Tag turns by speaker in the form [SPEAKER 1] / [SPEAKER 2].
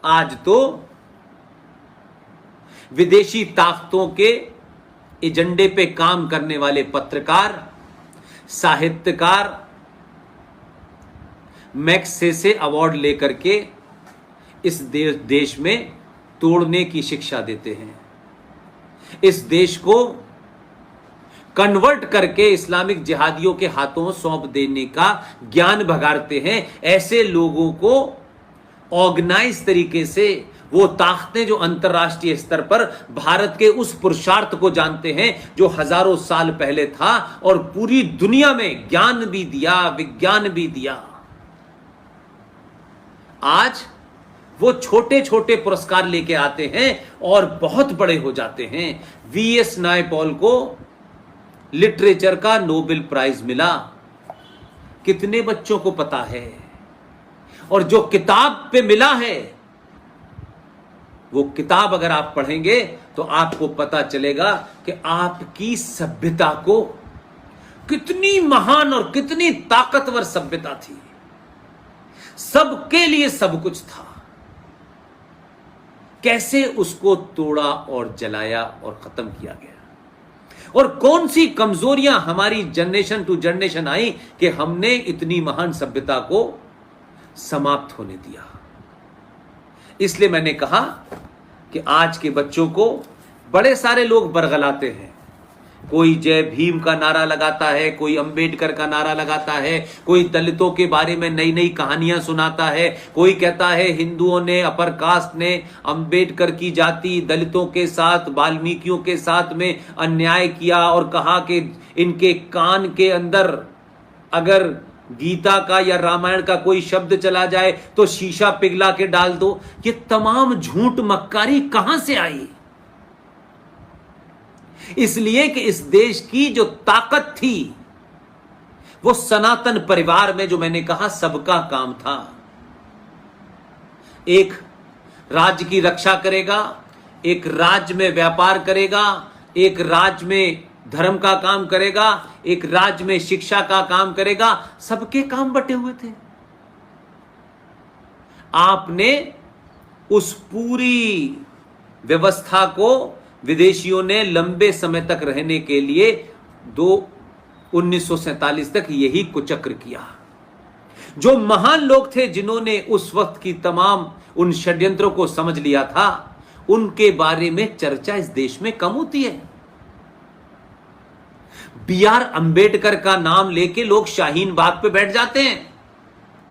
[SPEAKER 1] आज तो विदेशी ताकतों के एजेंडे पे काम करने वाले पत्रकार, साहित्यकार मैग्सेसे अवार्ड लेकर के इस देश में तोड़ने की शिक्षा देते हैं। इस देश को कन्वर्ट करके इस्लामिक जिहादियों के हाथों सौंप देने का ज्ञान भगाड़ते हैं। ऐसे लोगों को ऑर्गेनाइज तरीके से वो ताकतें जो अंतरराष्ट्रीय स्तर पर भारत के उस पुरुषार्थ को जानते हैं जो हजारों साल पहले था और पूरी दुनिया में ज्ञान भी दिया, विज्ञान भी दिया, आज वो छोटे छोटे पुरस्कार लेके आते हैं और बहुत बड़े हो जाते हैं। वीएस नायपॉल को लिटरेचर का नोबेल प्राइज मिला, कितने बच्चों को पता है? और जो किताब पे मिला है, वो किताब अगर आप पढ़ेंगे तो आपको पता चलेगा कि आपकी सभ्यता को कितनी महान और कितनी ताकतवर सभ्यता थी। सबके लिए सब कुछ था, कैसे उसको तोड़ा और जलाया और खत्म किया गया, और कौन सी कमजोरियां हमारी जनरेशन टू जनरेशन आई कि हमने इतनी महान सभ्यता को समाप्त होने दिया। इसलिए मैंने कहा कि आज के बच्चों को बड़े सारे लोग बरगलाते हैं। कोई जय भीम का नारा लगाता है, कोई अंबेडकर का नारा लगाता है, कोई दलितों के बारे में नई नई कहानियां सुनाता है, कोई कहता है हिंदुओं ने, अपर कास्ट ने अंबेडकर की जाति दलितों के साथ, वाल्मीकियों के साथ में अन्याय किया और कहा कि इनके कान के अंदर अगर गीता का या रामायण का कोई शब्द चला जाए तो शीशा पिघला के डाल दो। ये तमाम झूठ मक्कारी कहां से आई? इसलिए कि इस देश की जो ताकत थी वो सनातन परिवार में, जो मैंने कहा सबका काम था। एक राज्य की रक्षा करेगा, एक राज्य में व्यापार करेगा, एक राज्य में धर्म का काम करेगा, एक राज्य में शिक्षा का काम करेगा, सबके काम बटे हुए थे। आपने उस पूरी व्यवस्था को विदेशियों ने लंबे समय तक रहने के लिए 1947 तक यही कुचक्र किया। जो महान लोग थे जिन्होंने उस वक्त की तमाम उन षड्यंत्रों को समझ लिया था, उनके बारे में चर्चा इस देश में कम होती है। बी आर अंबेडकर का नाम लेके लोग शाहीन बाग पे बैठ जाते हैं।